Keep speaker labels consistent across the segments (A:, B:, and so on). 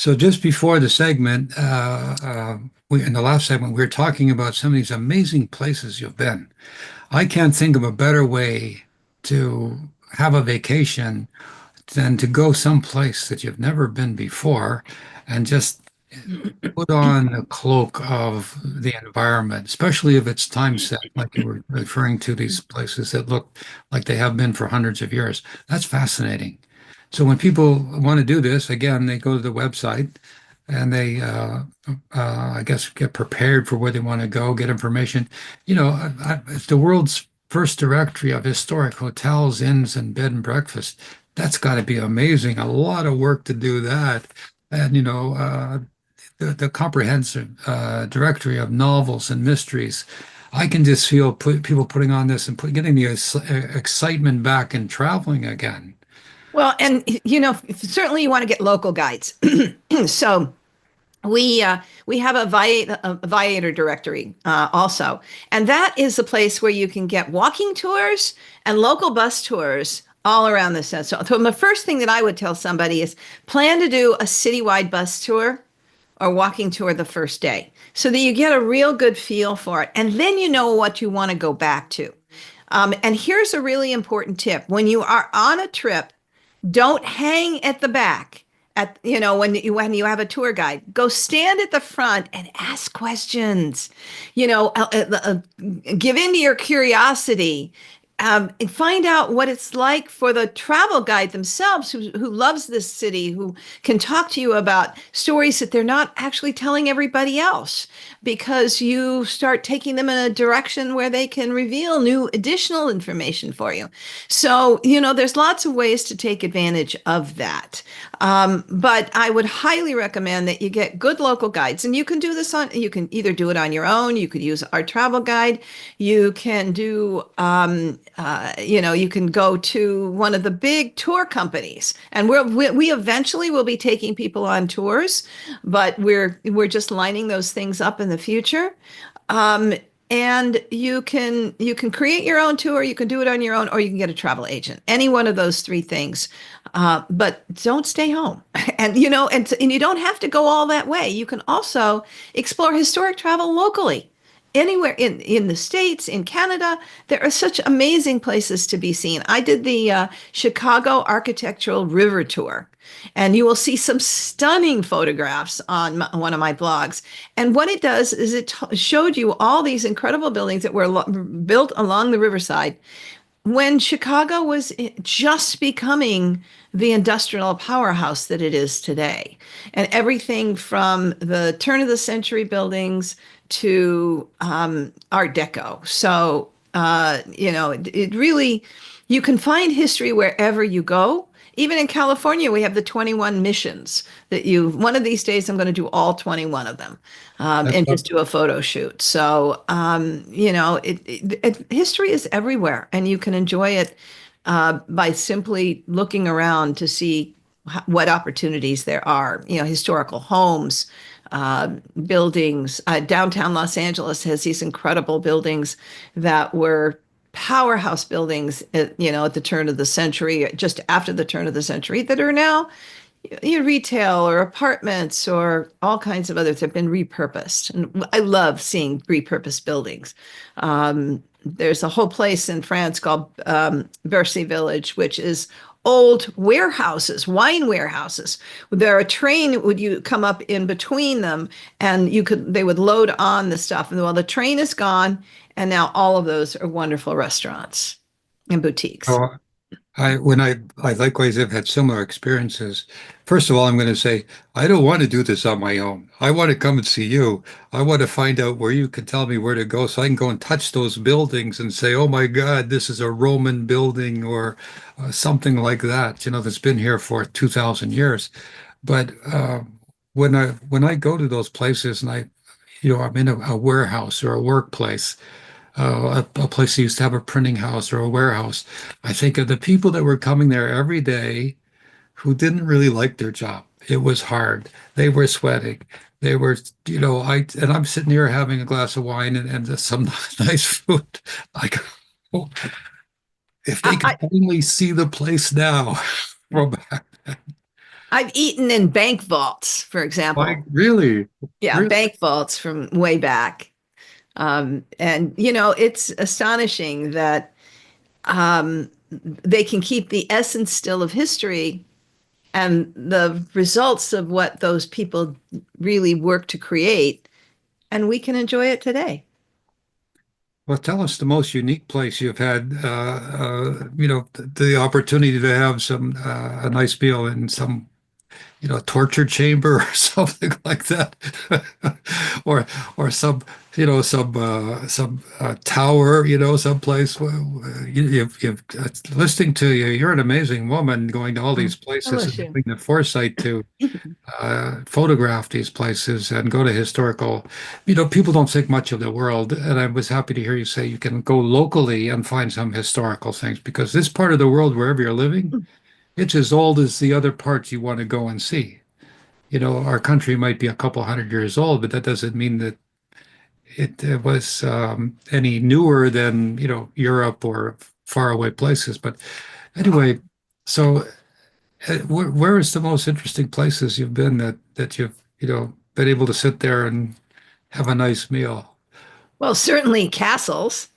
A: So just before the segment, in the last segment, we were talking about some of these amazing places you've been. I can't think of a better way to have a vacation than to go someplace that you've never been before and just put on a cloak of the environment, especially if it's time set, like you were referring to these places that look like they have been for hundreds of years. That's fascinating. So when people want to do this, again, they go to the website and they, I guess, get prepared for where they want to go, get information. It's the world's first directory of historic hotels, inns, and bed and breakfast. That's got to be amazing. A lot of work to do that. And, the comprehensive directory of novels and mysteries. I can just feel people putting on this and getting the excitement back and traveling again.
B: Well, and certainly you want to get local guides. So we have a Viator directory also, and that is a place where you can get walking tours and local bus tours all around the set. So the first thing that I would tell somebody is plan to do a citywide bus tour or walking tour the first day so that you get a real good feel for it. And then you know what you want to go back to. And here's a really important tip. When you are on a trip, don't hang at the back when you have a tour guide. Go stand at the front and ask questions. Give in to your curiosity. And find out what it's like for the travel guide themselves who loves this city, who can talk to you about stories that they're not actually telling everybody else, because you start taking them in a direction where they can reveal new additional information for you. So, there's lots of ways to take advantage of that. But I would highly recommend that you get good local guides, and you can do this you can either do it on your own. You could use our travel guide. You can do, you can go to one of the big tour companies, and we eventually will be taking people on tours, but we're just lining those things up in the future. And you can create your own tour, you can do it on your own, or you can get a travel agent. Any one of those three things. But don't stay home. And you don't have to go all that way. You can also explore historic travel locally. Anywhere in the States, in Canada, there are such amazing places to be seen. I did the Chicago Architectural River Tour, and you will see some stunning photographs on one of my blogs. And what it does is it showed you all these incredible buildings that were built along the riverside when Chicago was just becoming the industrial powerhouse that it is today. And everything from the turn of the century buildings to Art Deco. So, it really, you can find history wherever you go. Even in California, we have the 21 missions one of these days, I'm going to do all 21 of them and just do a photo shoot. So, history is everywhere, and you can enjoy it by simply looking around to see what opportunities there are. Historical homes, buildings. Downtown Los Angeles has these incredible buildings that were powerhouse buildings at the turn of the century, just after the turn of the century, that are now retail or apartments or all kinds of others have been repurposed. And I love seeing repurposed buildings. There's a whole place in France called Bercy Village, which is old warehouses, wine warehouses. There, a train you come up in between them, and they would load on the stuff. And well, the train is gone, and now all of those are wonderful restaurants and boutiques.
A: Oh, I likewise have had similar experiences. First of all, I'm going to say I don't want to do this on my own. I want to come and see you. I want to find out where you can tell me where to go so I can go and touch those buildings and say, "Oh my God, this is a Roman building," or something like that. That's been here for 2,000 years. But when I go to those places and I'm in a warehouse or a workplace. A place that used to have a printing house or a warehouse. I think of the people that were coming there every day who didn't really like their job. It was hard. They were sweating. They were, and I'm sitting here having a glass of wine and some nice food. I go, "Oh, if they could
B: I,
A: only see the place now from back then."
B: I've eaten in bank vaults, for
A: Like,
B: example.
A: really?
B: Yeah,
A: Really?
B: bank vaults from way back. And it's astonishing that they can keep the essence still of history and the results of what those people really work to create, and we can enjoy it today.
A: Well, tell us the most unique place you've had, the opportunity to have a nice meal in some, torture chamber or something like that, or or some tower, some place. Listening to you, you're an amazing woman going to all these
B: Oh,
A: places and
B: bless you.
A: having the foresight to photograph these places and go to historical. People don't think much of the world, and I was happy to hear you say you can go locally and find some historical things because this part of the world, wherever you're living, it's as old as the other parts you want to go and see. Our country might be a couple hundred years old, but that doesn't mean that it was any newer than, Europe or faraway places. But anyway, so where is the most interesting places you've been that you've, been able to sit there and have a nice meal?
B: Well, certainly castles.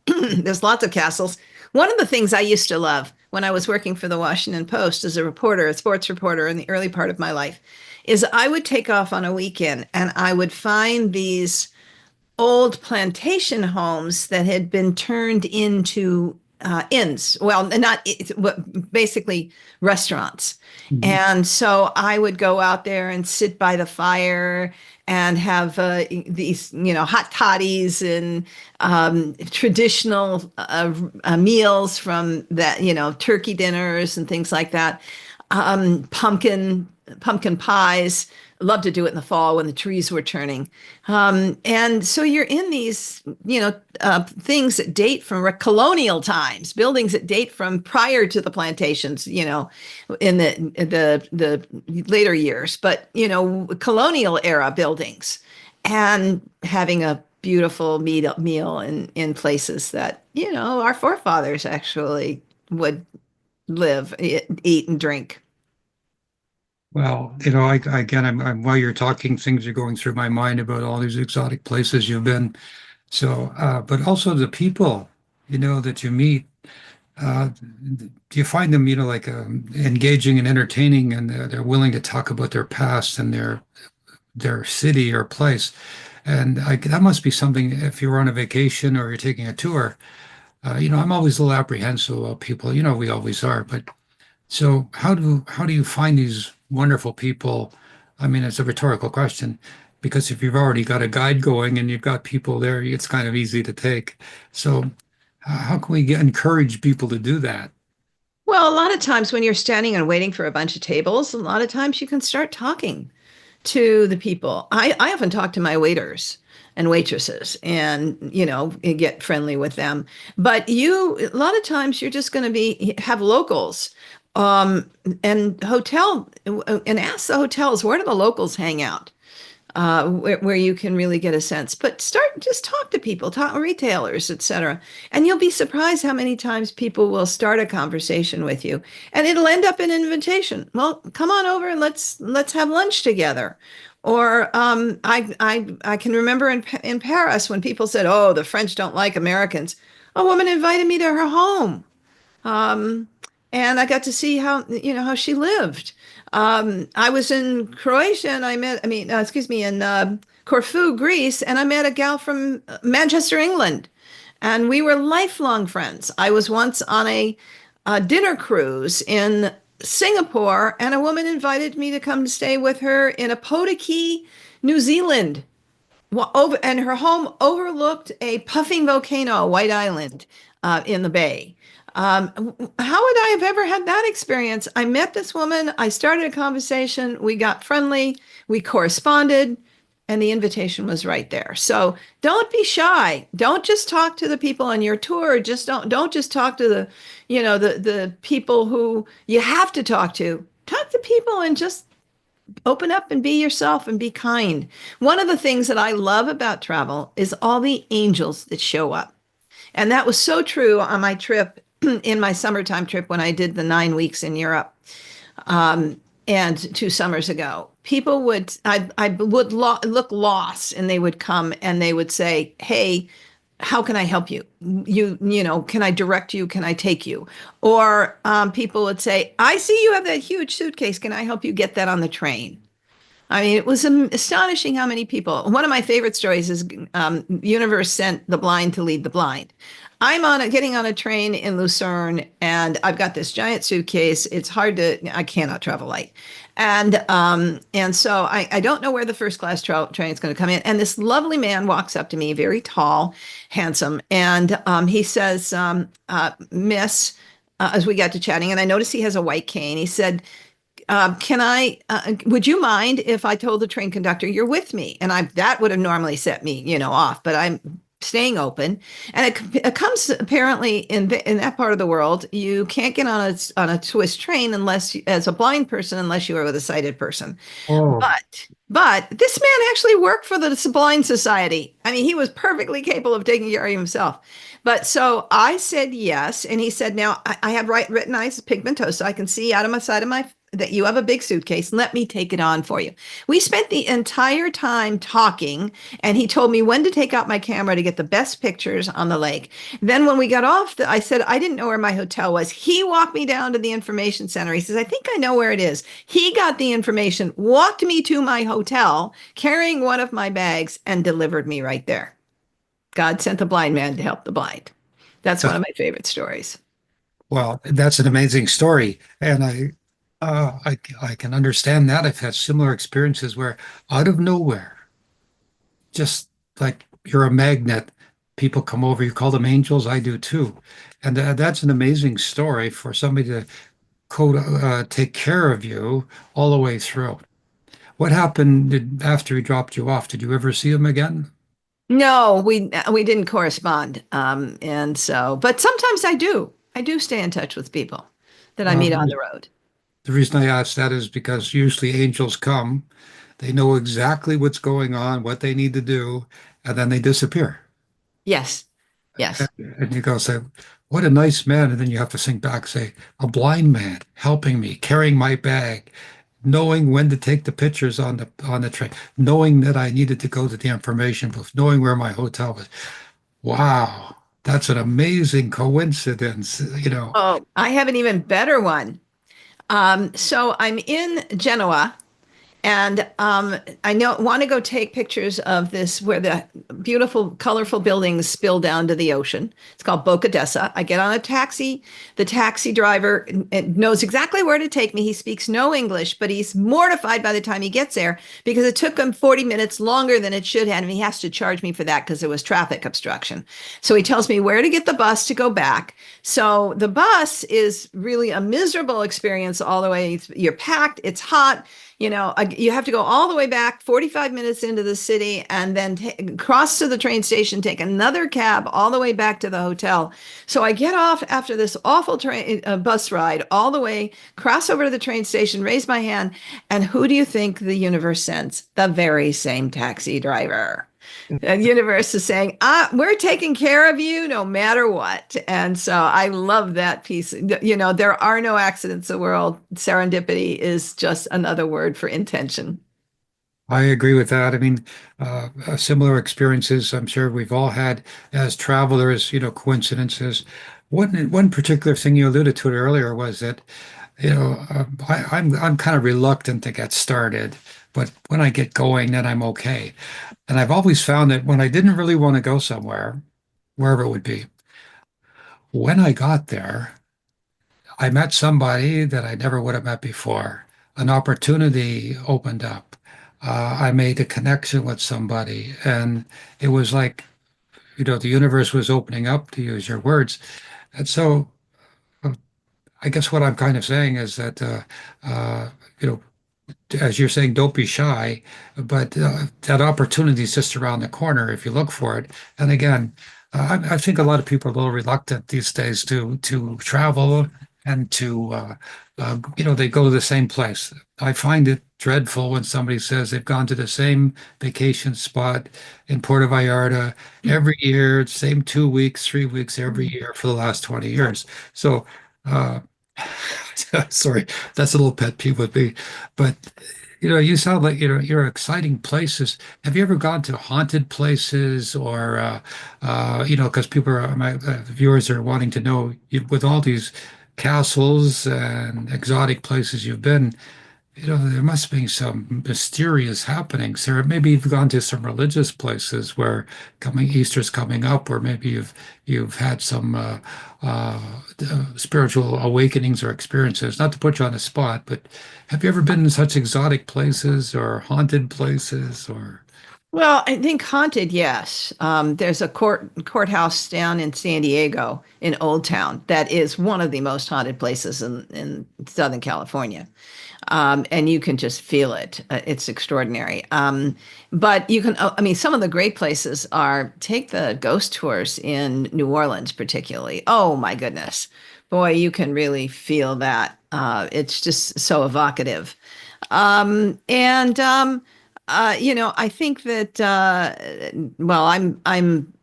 B: There's lots of castles. One of the things I used to love when I was working for the Washington Post as a reporter, a sports reporter in the early part of my life, is I would take off on a weekend and I would find these old plantation homes that had been turned into inns. Well, not basically restaurants.
A: Mhm.
B: And so I would go out there and sit by the fire and have these, hot toddies and traditional meals from that, turkey dinners and things like that. Pumpkin pies. Love to do it in the fall when the trees were turning. And so you're in these, things that date from colonial times, buildings that date from prior to the plantations, in the later years, but colonial era buildings, and having a beautiful meal in places that our forefathers actually would live, eat, and drink.
A: Well, again, while you're talking, things are going through my mind about all these exotic places you've been. So, but also the people, that you meet. Do you find them, like engaging and entertaining, and they're willing to talk about their past and their city or place? And that must be something if you're on a vacation or you're taking a tour. I'm always a little apprehensive about people. We always are. But so how do you find these wonderful people? I mean, it's a rhetorical question because if you've already got a guide going and you've got people there, it's kind of easy to take. So how can we encourage people to do that?
B: Well, a lot of times when you're standing and waiting for a bunch of tables, a lot of times you can start talking to the people. I often talk to my waiters and waitresses and, get friendly with them. But a lot of times you're just going to have locals and ask the hotels, where do the locals hang out? Where you can really get a sense. But just talk to people, talk retailers, etc. And you'll be surprised how many times people will start a conversation with you, and it'll end up in an invitation. Well, come on over and let's have lunch together. Or I can remember in Paris when people said, "Oh, the French don't like Americans." A woman invited me to her home. Um, and I got to see how she lived. I was in Croatia and excuse me, in Corfu, Greece, and I met a gal from Manchester, England, and we were lifelong friends. I was once on a dinner cruise in Singapore, and a woman invited me to come stay with her in Apotiki, New Zealand. And her home overlooked a puffing volcano, a white island in the bay. How would I have ever had that experience? I met this woman, I started a conversation, we got friendly, we corresponded, and the invitation was right there. So don't be shy. Don't just talk to the people on your tour. Just don't just talk to the people who you have to talk to. Talk to people and just open up and be yourself and be kind. One of the things that I love about travel is all the angels that show up. And that was so true on my trip, in my summertime trip when I did the 9 weeks in Europe. and 2 summers ago, people would I would look lost, and they would come and they would say, "Hey, how can I help you? Can I direct you? Can I take you?" Or people would say, "I see you have that huge suitcase. Can I help you get that on the train?" I mean, it was astonishing how many people. One of my favorite stories is Universe sent the blind to lead the blind. Getting on a train in Lucerne, and I've got this giant suitcase. It's hard to, I cannot travel light. And so I don't know where the first class train is going to come in. And this lovely man walks up to me, very tall, handsome, and he says, Miss, as we got to chatting, and I noticed he has a white cane. He said, would you mind if I told the train conductor you're with me? And that would have normally set me, off, but I'm staying open. And it comes apparently in that part of the world, you can't get on a Swiss train as a blind person, unless you are with a sighted person.
A: Oh,
B: But this man actually worked for the Blind Society. I mean, he was perfectly capable of taking care of himself. But so I said yes, and he said, "Now I have written eyes, pigmentosa. I can see out of my side of my that you have a big suitcase. Let me take it on for you." We spent the entire time talking, and he told me when to take out my camera to get the best pictures on the lake. Then when we got off, I said I didn't know where my hotel was. He walked me down to the information center. He says, "I think I know where it is." He got the information, walked me to my hotel, carrying one of my bags, and delivered me right there. God sent the blind man to help the blind. That's one
A: that's,
B: of my favorite stories.
A: well, that's an amazing story, and I can understand that. I've had similar experiences where out of nowhere, just like you're a magnet, people come over. You call them angels, I do too, and that's an amazing story for somebody to take care of you all the way through. What happened after he dropped you off? Did you ever see him again?
B: No, we didn't correspond. And so, but sometimes I do. I do stay in touch with people that I meet on
A: Um,
B: the road.
A: the reason I ask that is because usually angels come, they know exactly what's going on, what they need to do, and then they disappear.
B: Yes. Yes.
A: And you go say, "What a nice man." And then you have to think back, say, "A blind man helping me, carrying my bag, knowing when to take the pictures on the train, knowing that I needed to go to the information booth, knowing where my hotel was." Wow, that's an amazing coincidence, you know.
B: Oh, I have an even better one. So I'm in Genoa, and I want to go take pictures of this where the beautiful, colorful buildings spill down to the ocean. It's called Boca d'Essa. I get on a taxi. The taxi driver knows exactly where to take me. He speaks no English, but he's mortified by the time he gets there because it took him 40 minutes longer than it should have. And he has to charge me for that because there was traffic obstruction. So he tells me where to get the bus to go back. So the bus is really a miserable experience all the way. You're packed, it's hot. You have to go all the way back 45 minutes into the city and then cross to the train station, take another cab all the way back to the hotel. So I get off after this awful bus ride all the way, cross over to the train station, raise my hand, and who do you think the universe sends? The very same taxi driver. The universe is saying, we're taking care of you no matter what. And so I love that piece. There are no accidents in the world. Serendipity is just another word for intention.
A: I agree with that. I mean, similar experiences I'm sure we've all had as travelers, coincidences. One particular thing you alluded to it earlier was that, I'm kind of reluctant to get started, but when I get going, then I'm okay. And I've always found that when I didn't really want to go somewhere, wherever it would be, when I got there, I met somebody that I never would have met before. An opportunity opened up. I made a connection with somebody, and it was like, the universe was opening up, to use your words. And so I guess what I'm kind of saying is that, uh, you know, as you're saying, don't be shy, but that opportunity is just around the corner if you look for it. And again, I think a lot of people are a little reluctant these days to travel and they go to the same place. I find it dreadful when somebody says they've gone to the same vacation spot in Puerto Vallarta every year, same 2 weeks, 3 weeks every year for the last 20 years. So, uh, Sorry, that's a little pet peeve with me. But you sound like you're exciting places. Have you ever gone to haunted places or because people are my viewers are wanting to know with all these castles and exotic places you've been. There must be some mysterious happenings there. Maybe you've gone to some religious places where coming Easter's coming up, or maybe you've had some spiritual awakenings or experiences. Not to put you on the spot, but have you ever been in such exotic places or haunted places or?
B: Well, I think haunted, yes. There's a courthouse down in San Diego in Old Town that is one of the most haunted places in Southern California. And you can just feel it. It's extraordinary. But you can, I mean, some of the great places are take the ghost tours in New Orleans, particularly. Oh my goodness. Boy, you can really feel that. It's just so evocative. And I think that well, I'm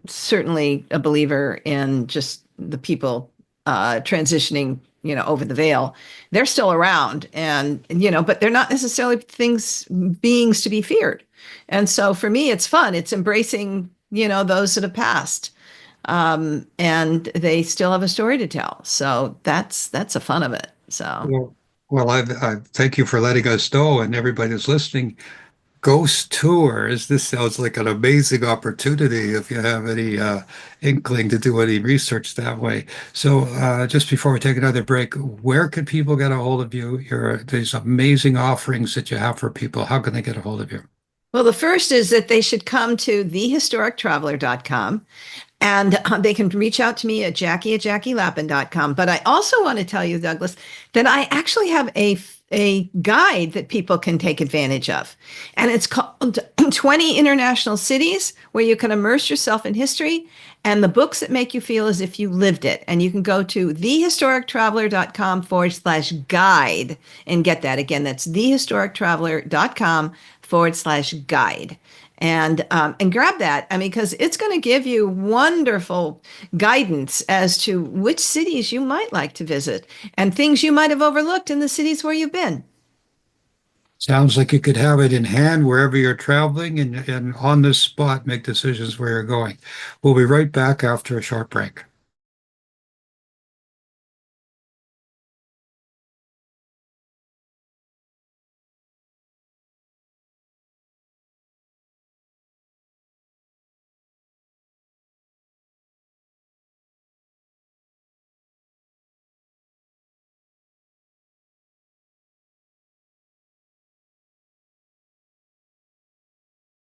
B: certainly a believer in just the people transitioning, over the veil. They're still around, and but they're not necessarily beings to be feared. And so for me, it's fun. It's embracing, those that have passed, and they still have a story to tell. So that's a fun of it. So.
A: Well, I thank you for letting us know, and everybody that's listening. Ghost tours. This sounds like an amazing opportunity if you have any inkling to do any research that way. So, just before we take another break, where could people get a hold of you? These amazing offerings that you have for people. How can they get a hold of you?
B: Well, the first is that they should come to thehistorictraveler.com. And they can reach out to me at jackie@jackielapin.com. But I also want to tell you, Douglas, that I actually have a guide that people can take advantage of. And it's called 20 International Cities, where you can immerse yourself in history and the books that make you feel as if you lived it. And you can go to thehistorictraveler.com/guide and get that. Again, that's thehistorictraveler.com/guide. And grab that. I mean, because it's going to give you wonderful guidance as to which cities you might like to visit and things you might have overlooked in the cities where you've been.
A: Sounds like you could have it in hand wherever you're traveling and on the spot make decisions where you're going. We'll be right back after a short break.